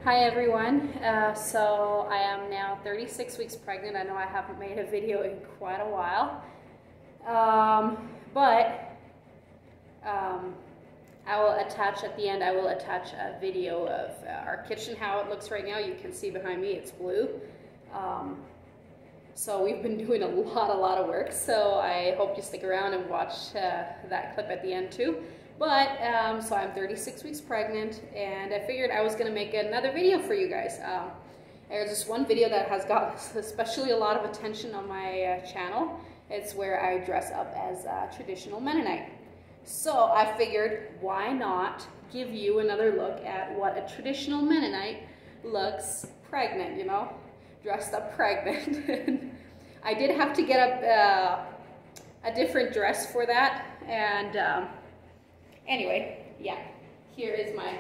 Hi everyone, so I am now 36 weeks pregnant. I know I haven't made a video in quite a while, but I will attach at the end, I will attach a video of our kitchen, how it looks right now. You can see behind me, it's blue. So we've been doing a lot of work, so I hope you stick around and watch that clip at the end too. But, so I'm 36 weeks pregnant, and I figured I was going to make another video for you guys. There's this one video that has got especially a lot of attention on my channel. It's where I dress up as a traditional Mennonite. So I figured, why not give you another look at what a traditional Mennonite looks pregnant, you know, dressed up pregnant. I did have to get a different dress for that, and anyway, yeah, here is my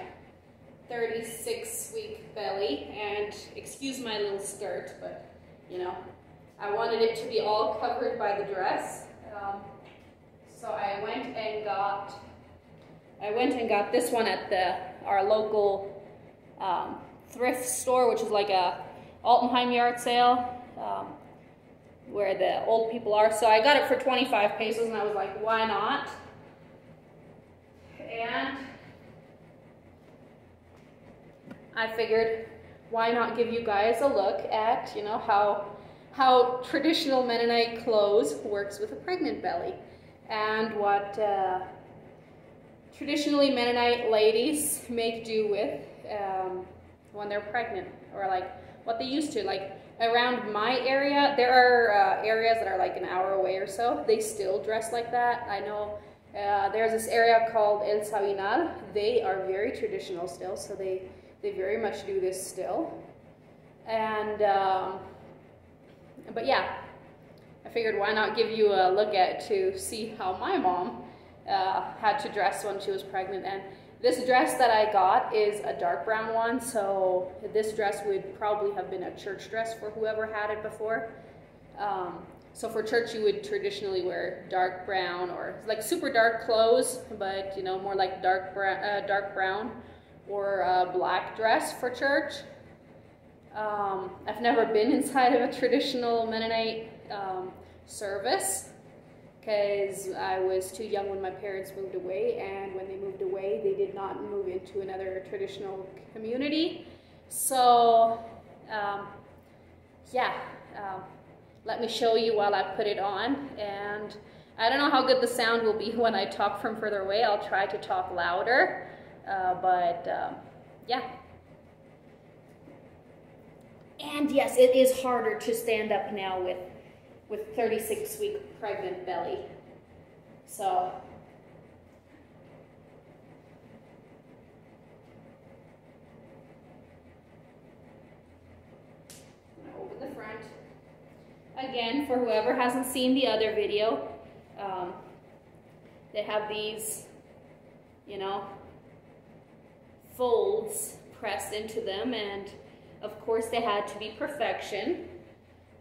36-week belly, and excuse my little skirt, but you know, I wanted it to be all covered by the dress. So I went and got this one at our local thrift store, which is like a Altenheim yard sale, where the old people are. So I got it for 25 pesos, and I was like, why not? And I figured, why not give you guys a look at, you know, how traditional Mennonite clothes works with a pregnant belly, and what traditionally Mennonite ladies make do with when they're pregnant, or like what they used to. Like around my area, there are areas that are like an hour away or so. They still dress like that. I know there's this area called El Sabinal. They are very traditional still, so they very much do this still. And but yeah, I figured why not give you a look to see how my mom had to dress when she was pregnant. And this dress that I got is a dark brown one, so this dress would probably have been a church dress for whoever had it before. So for church, you would traditionally wear dark brown, or like super dark clothes, but you know, more like dark brown or a black dress for church. I've never been inside of a traditional Mennonite service, because I was too young when my parents moved away, and when they moved away, they did not move into another traditional community. So yeah, let me show you while I put it on. And I don't know how good the sound will be when I talk from further away. I'll try to talk louder, but yeah. And yes, it is harder to stand up now with 36-week pregnant belly. So I'm gonna open the front. Again, for whoever hasn't seen the other video, they have these, you know, folds pressed into them, and of course they had to be perfection.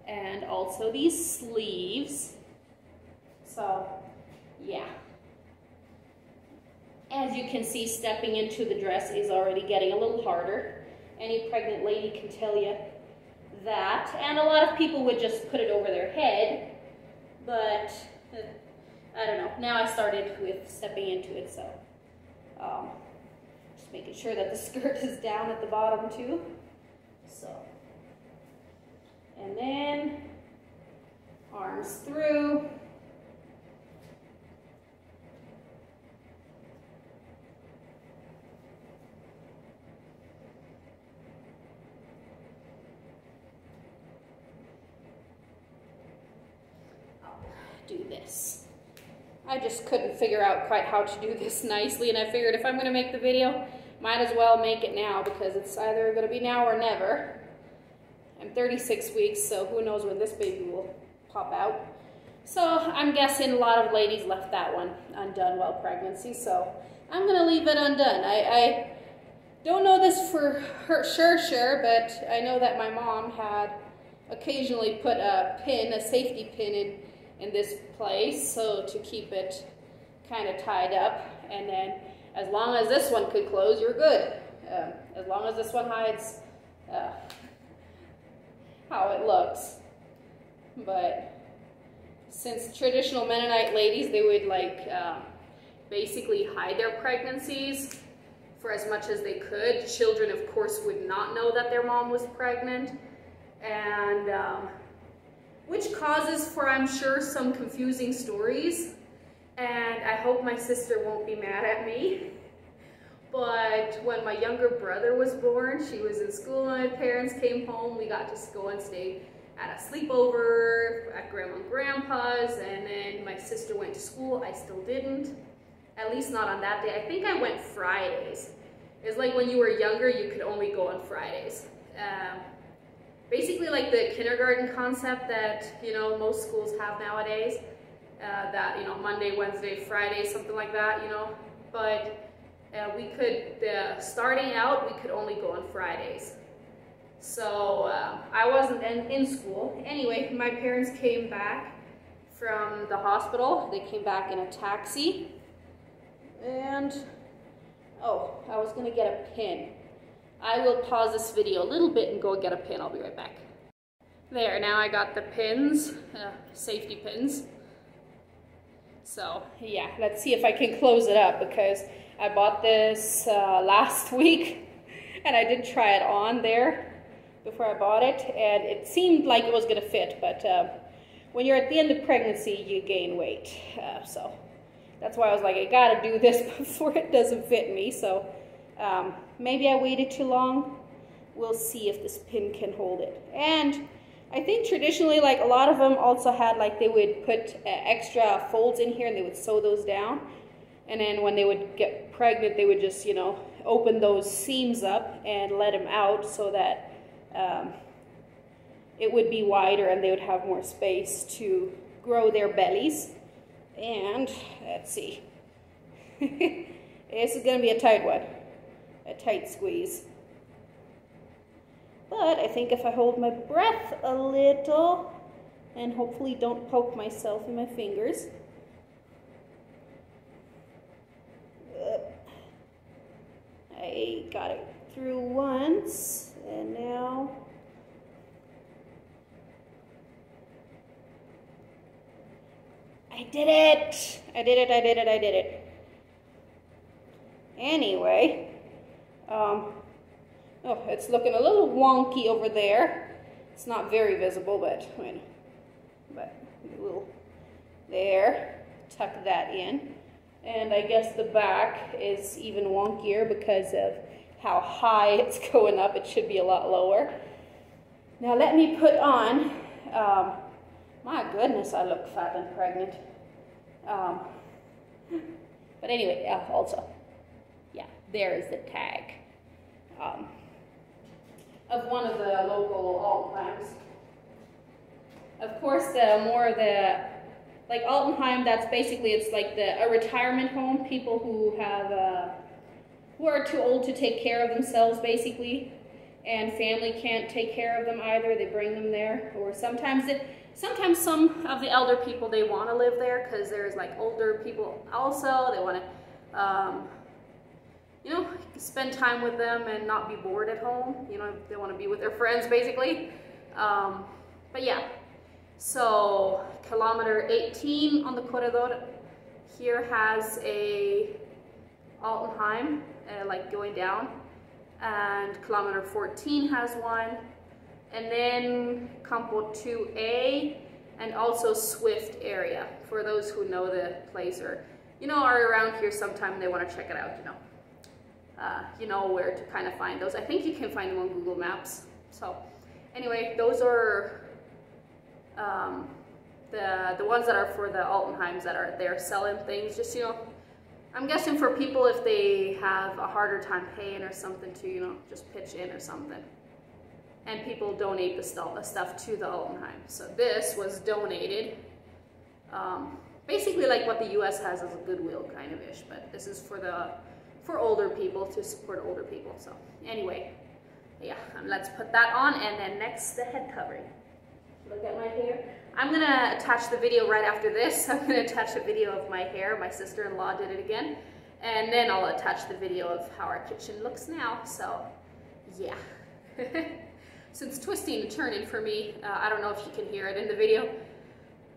And also these sleeves. So yeah, as you can see, stepping into the dress is already getting a little harder. Any pregnant lady can tell you that. And a lot of people would just put it over their head, but I don't know. Now I started with stepping into it, so just making sure that the skirt is down at the bottom too. So, and then arms through. Do this. I just couldn't figure out quite how to do this nicely, and I figured if I'm going to make the video, might as well make it now, because it's either going to be now or never. I'm 36 weeks, so who knows when this baby will pop out. So I'm guessing a lot of ladies left that one undone while pregnancy, so I'm going to leave it undone. I don't know this for sure, but I know that my mom had occasionally put a safety pin in this place, so to keep it kind of tied up, and then as long as this one could close, you're good. as long as this one hides how it looks. But since traditional Mennonite ladies, they would like basically hide their pregnancies for as much as they could. Children, of course, would not know that their mom was pregnant, and which causes for, I'm sure, some confusing stories. And I hope my sister won't be mad at me. But when my younger brother was born, she was in school and my parents came home. We got to go and stay at a sleepover at Grandma and Grandpa's, and then my sister went to school. I still didn't, at least not on that day. I think I went Fridays. It's like when you were younger, you could only go on Fridays. Basically like the kindergarten concept that, you know, most schools have nowadays. That, you know, Monday, Wednesday, Friday, something like that, you know. But we could, starting out, we could only go on Fridays. So I wasn't in school. Anyway, my parents came back from the hospital. They came back in a taxi. And, oh, I was gonna get a pin. I will pause this video a little bit and go get a pin. I'll be right back. There, now I got the pins, safety pins. So yeah, let's see if I can close it up, because I bought this last week and I did try it on there before I bought it, and it seemed like it was gonna fit, but when you're at the end of pregnancy, you gain weight. So that's why I was like, I gotta do this before it doesn't fit me. So maybe I waited too long. We'll see if this pin can hold it. And I think traditionally, like a lot of them also had, like they would put extra folds in here and they would sew those down. And then when they would get pregnant, they would just, you know, open those seams up and let them out so that it would be wider and they would have more space to grow their bellies. And let's see. This is gonna be a tight one, a tight squeeze. But I think if I hold my breath a little and hopefully don't poke myself in my fingers. I got it through once, and now I did it! I did it, I did it, I did it. Anyway, oh, it's looking a little wonky over there. It's not very visible, but we'll, there, tuck that in. And I guess the back is even wonkier because of how high it's going up. It should be a lot lower. Now let me put on, my goodness, I look fat and pregnant. But anyway, also, yeah, there is the tag of one of the local Altenheims. Of course, like Altenheim, that's basically, it's like a retirement home. People who have, who are too old to take care of themselves, basically, and family can't take care of them either. They bring them there, or sometimes some of the elder people, they want to live there because there's like older people also. They want to, you know, spend time with them and not be bored at home. You know, they want to be with their friends, basically. But yeah. So kilometer 18 on the corredor here has a Altenheim, like going down, and kilometer 14 has one, and then Campo 2A, and also Swift area, for those who know the place or, you know, are around here sometime and they want to check it out, you know. You know where to kind of find those. I think you can find them on Google Maps. So anyway, those are the ones that are for the Altenheims that are there selling things. Just, you know, I'm guessing for people if they have a harder time paying or something to, you know, just pitch in or something. And people donate the stuff to the Altenheim. So this was donated. Basically like what the US has as a Goodwill kind of ish, but this is for older people, to support older people. So anyway, yeah, let's put that on, and then next the head covering. Look at my hair. I'm gonna attach the video right after this. I'm gonna attach a video of my hair. My sister-in-law did it again. And then I'll attach the video of how our kitchen looks now. So yeah. Since twisting and turning for me, I don't know if you can hear it in the video,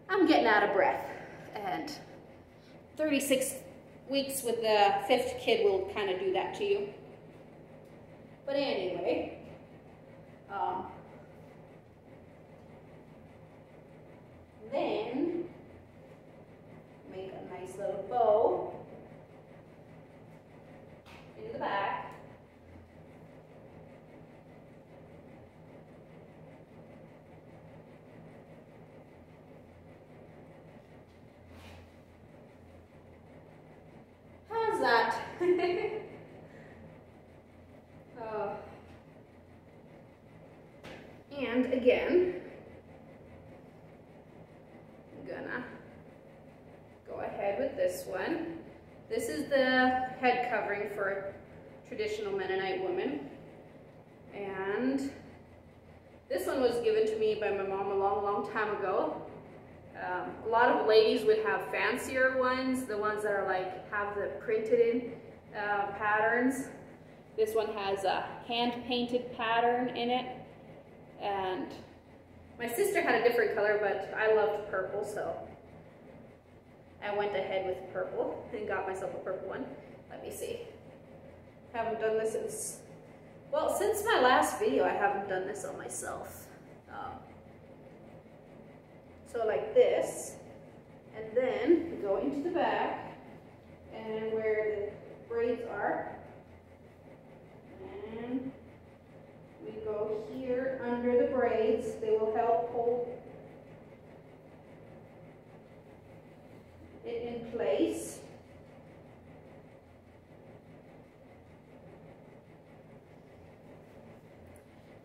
I'm getting out of breath. And 36 weeks with the 5th kid will kind of do that to you. But anyway, then make a nice little bow in the back. How's that? And again, I'm gonna go ahead with this one. This is the head covering for traditional Mennonite women. And this one was given to me by my mom a long time ago. A lot of ladies would have fancier ones, the ones that are like, have the printed in patterns. This one has a hand-painted pattern in it. And my sister had a different color, but I loved purple, so I went ahead with purple and got myself a purple one. Let me see. Haven't done this since, well, since my last video, I haven't done this on myself. So like this, and then go into the back, and where the braids are, and we go here under the braids. They will help hold it in place.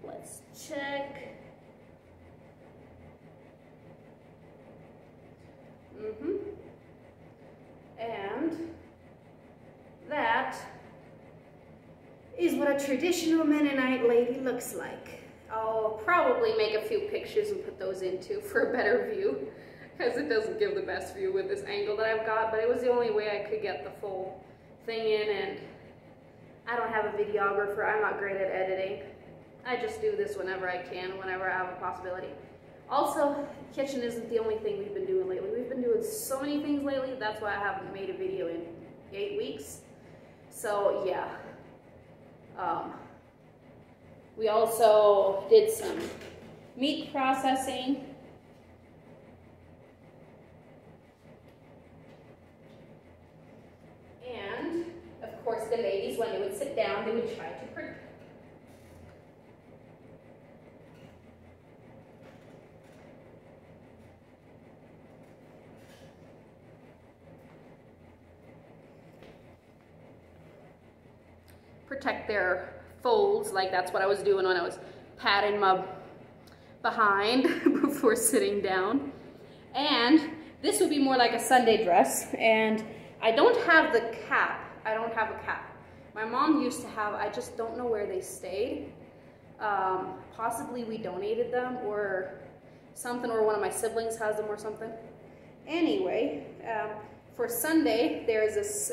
Let's check. And that is what a traditional Mennonite lady looks like. I'll probably make a few pictures and put those in too for a better view, because it doesn't give the best view with this angle that I've got, but it was the only way I could get the full thing in, and I don't have a videographer. I'm not great at editing. I just do this whenever I can, whenever I have a possibility. Also, kitchen isn't the only thing we've been doing lately. We've been doing so many things lately. That's why I haven't made a video in 8 weeks. So yeah. We also did some meat processing. And of course the ladies, when they would sit down, they would try to protect their folds. Like that's what I was doing when I was patting my behind before sitting down. And this would be more like a Sunday dress, and I don't have the cap. I don't have a cap. My mom used to have, I just don't know where they stayed. Possibly we donated them or something, or one of my siblings has them or something. Anyway, for Sunday, there's this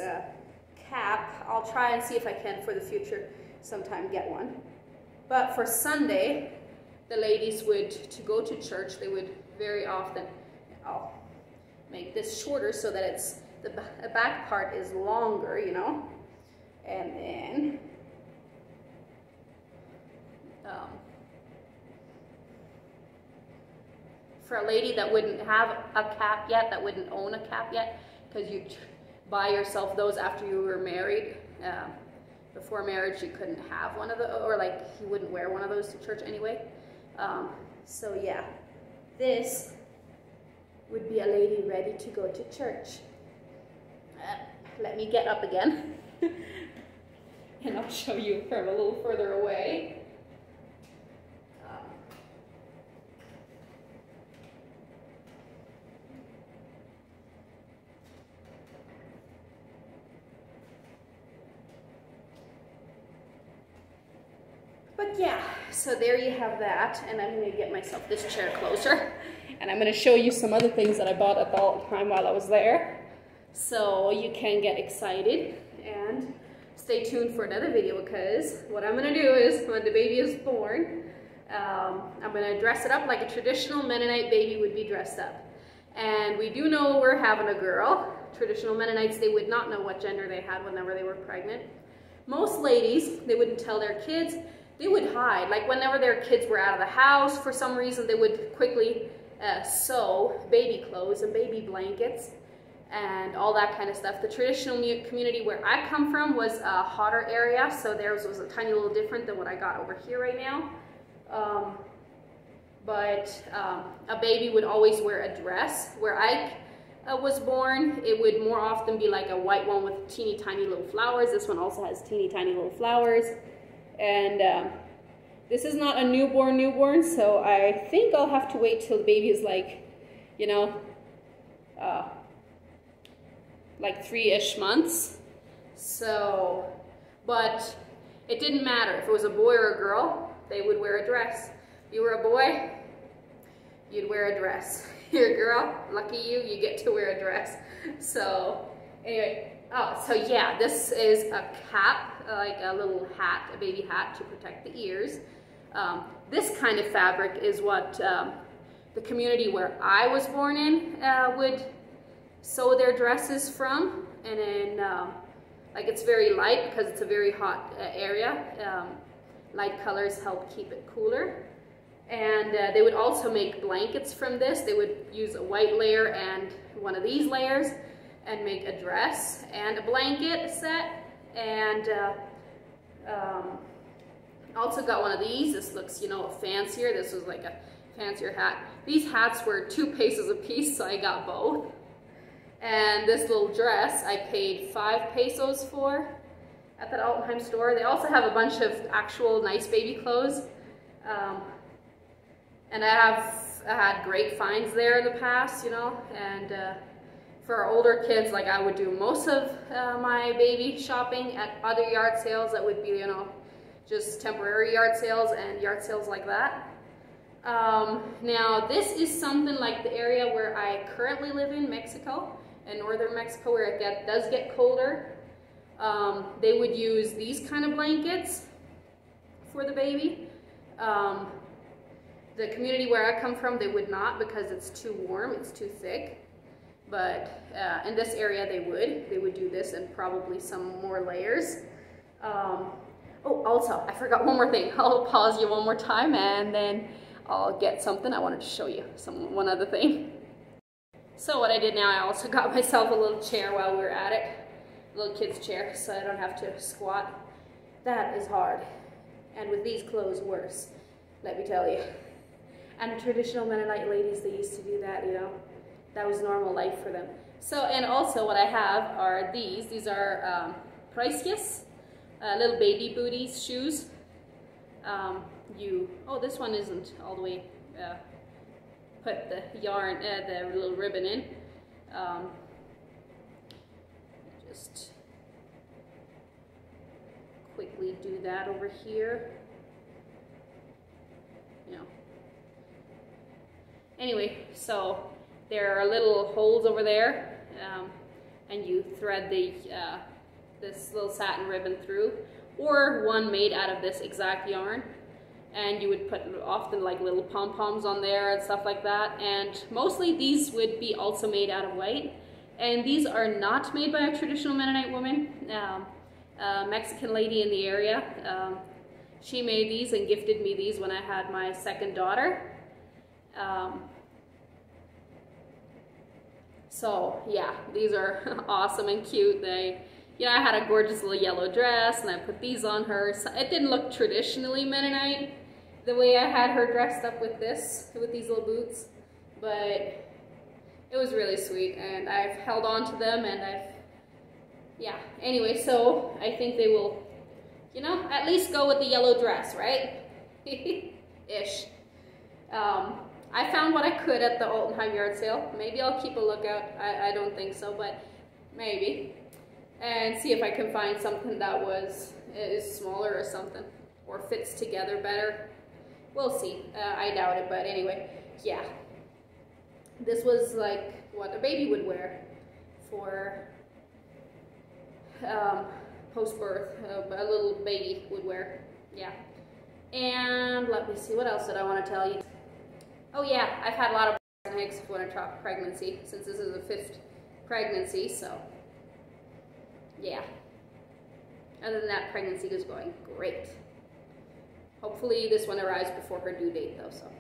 cap. I'll try and see if I can for the future sometime get one. But for Sunday, the ladies would, to go to church, they would very often, I'll make this shorter so that it's, the back part is longer, you know, and then for a lady that wouldn't have a cap yet, that wouldn't own a cap yet, because you buy yourself those after you were married. Before marriage, you couldn't have one of those, or like you wouldn't wear one of those to church anyway. So yeah, this would be a lady ready to go to church. Let me get up again, and I'll show you from a little further away. But yeah, so there you have that, and I'm going to get myself this chair closer, and I'm going to show you some other things that I bought at the time while I was there, so you can get excited and stay tuned for another video, because what I'm gonna do is when the baby is born, I'm gonna dress it up like a traditional Mennonite baby would be dressed up. And we do know we're having a girl. Traditional Mennonites, they would not know what gender they had whenever they were pregnant. Most ladies, they wouldn't tell their kids. They would hide. Like whenever their kids were out of the house, for some reason, they would quickly sew baby clothes and baby blankets and all that kind of stuff. The traditional community where I come from was a hotter area, so theirs was a tiny little different than what I got over here right now. A baby would always wear a dress. Where I was born, it would more often be like a white one with teeny tiny little flowers. This one also has teeny tiny little flowers. And this is not a newborn, so I think I'll have to wait till the baby is like, you know, like 3-ish months. So, but it didn't matter. If it was a boy or a girl, they would wear a dress. If you were a boy, you'd wear a dress. You're a girl, lucky you, you get to wear a dress. So anyway, so yeah, this is a cap, like a little hat, a baby hat to protect the ears. This kind of fabric is what the community where I was born in would sew their dresses from. And then like it's very light because it's a very hot area. Light colors help keep it cooler. And they would also make blankets from this. They would use a white layer and one of these layers and make a dress and a blanket set. And also got one of these. This looks, you know, fancier. This was like a fancier hat. These hats were 2 pesos a piece, so I got both. And this little dress I paid 5 pesos for at that Altenheim store. They also have a bunch of actual nice baby clothes. And I have had great finds there in the past, you know, and for our older kids, like I would do most of my baby shopping at other yard sales that would be, you know, just temporary yard sales and yard sales like that. Now this is something like the area where I currently live in, Mexico, in northern Mexico, where it does get colder. They would use these kind of blankets for the baby. The community where I come from, they would not, because it's too warm, it's too thick. But in this area they would do this and probably some more layers. Oh, also, I forgot one more thing. I'll pause you one more time and then I'll get something I wanted to show you, one other thing. So what I did now, I also got myself a little chair while we were at it, a little kid's chair, so I don't have to squat. That is hard, and with these clothes worse, let me tell you. And traditional Mennonite ladies, they used to do that, you know. That was normal life for them. So, and also what I have are these. These are Precious, little baby booties shoes. Oh, this one isn't all the way, put the yarn, the little ribbon in. Just quickly do that over here. You know. Anyway, so there are little holes over there, and you thread the this little satin ribbon through, or one made out of this exact yarn, and you would put often like little pom-poms on there and stuff like that. And mostly these would be also made out of white, and these are not made by a traditional Mennonite woman. A Mexican lady in the area, she made these and gifted me these when I had my second daughter. So yeah, these are awesome and cute. They, you know, I had a gorgeous little yellow dress and I put these on her. So it didn't look traditionally Mennonite the way I had her dressed up with this, with these little boots, but it was really sweet, and I've held on to them, and yeah, anyway, so I think they will, you know, at least go with the yellow dress, right? Ish. I found what I could at the Altenheim yard sale. Maybe I'll keep a lookout. I don't think so, but maybe. And see if I can find something that is smaller or something, or fits together better. We'll see. I doubt it, but anyway, yeah. This was like what a baby would wear for post-birth, a little baby would wear. Yeah. And let me see, what else did I want to tell you? Oh yeah, I've had a lot of hiccups when I talk pregnancy, since this is the 5th pregnancy, so yeah. Other than that, pregnancy is going great. Hopefully this one arrives before her due date though, so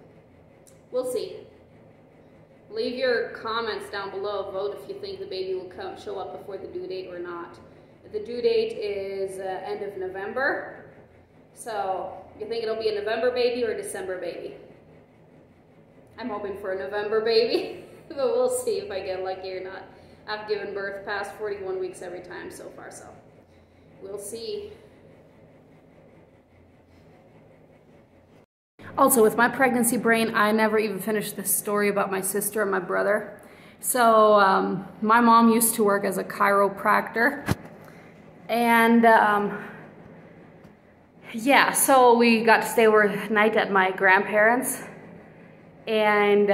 we'll see. Leave your comments down below. Vote if you think the baby will show up before the due date or not. The due date is end of November. So you think it'll be a November baby or a December baby? I'm hoping for a November baby, but we'll see if I get lucky or not. I've given birth past 41 weeks every time so far, so we'll see. Also, with my pregnancy brain, I never even finished this story about my sister and my brother. So my mom used to work as a chiropractor, and yeah, so we got to stay overnight at my grandparents', and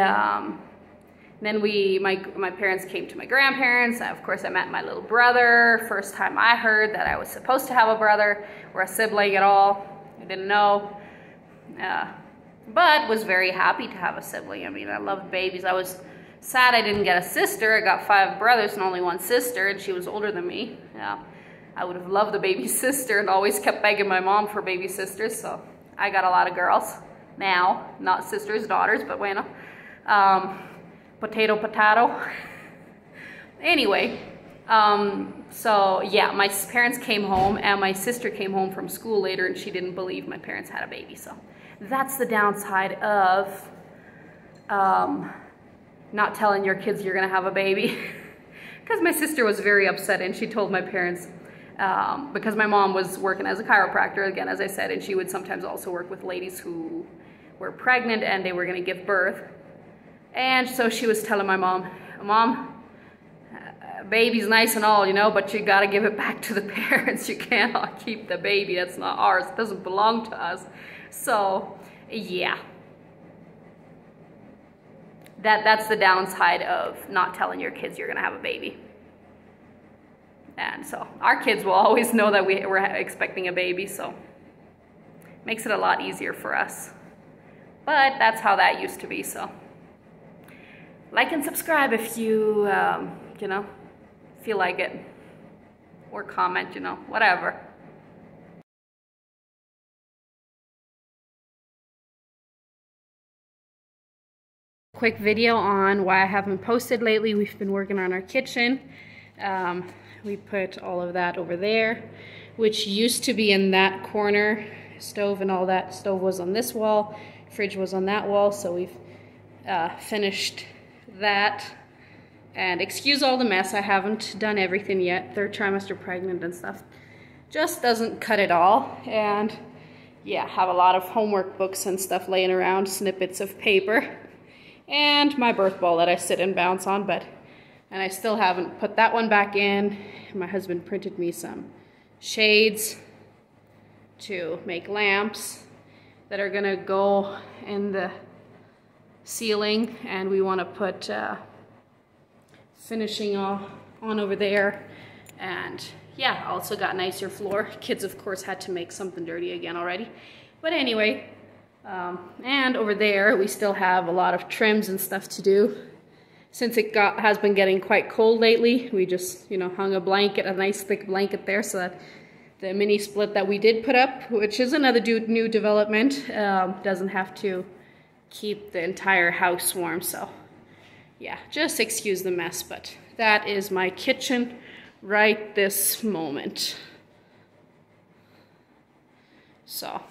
then my parents came to my grandparents. Of course, I met my little brother. First time I heard that I was supposed to have a brother or a sibling at all. I didn't know. But was very happy to have a sibling. I mean, I loved babies. I was sad I didn't get a sister. I got 5 brothers and only 1 sister, and she was older than me. Yeah, I would have loved a baby sister and always kept begging my mom for baby sisters, so I got a lot of girls now. Not sisters, daughters, but bueno. Potato, potato. Anyway, so yeah, my parents came home, and my sister came home from school later, and she didn't believe my parents had a baby, so that's the downside of not telling your kids you're gonna have a baby. Because my sister was very upset, and she told my parents, because my mom was working as a chiropractor, again, as I said, and she would sometimes also work with ladies who were pregnant and they were gonna give birth. And so she was telling my mom, baby's nice and all, you know, but you gotta give it back to the parents. You cannot keep the baby, that's not ours, it doesn't belong to us. So, yeah. That's the downside of not telling your kids you're gonna have a baby. And so, our kids will always know that we're expecting a baby, so makes it a lot easier for us. But that's how that used to be, so. Like and subscribe if you, you know, feel like it. Or comment, you know, whatever. Quick video on why I haven't posted lately. We've been working on our kitchen. We put all of that over there, which used to be in that corner. Stove and all that. Stove was on this wall. Fridge was on that wall, so we've finished that. And excuse all the mess, I haven't done everything yet. 3rd trimester pregnant and stuff. Just doesn't cut it all. And yeah, have a lot of homework books and stuff laying around, snippets of paper. And my birth ball that I sit and bounce on, and I still haven't put that one back in. My husband printed me some shades to make lamps that are gonna go in the ceiling, and we want to put finishing on over there. And yeah, also got nicer floor. Kids of course had to make something dirty again already, but anyway, and over there we still have a lot of trims and stuff to do. Since it has been getting quite cold lately, we just, you know, hung a blanket, a nice thick blanket there, so that the mini split that we did put up, which is another new development, doesn't have to keep the entire house warm. So yeah, just excuse the mess, but that is my kitchen right this moment. So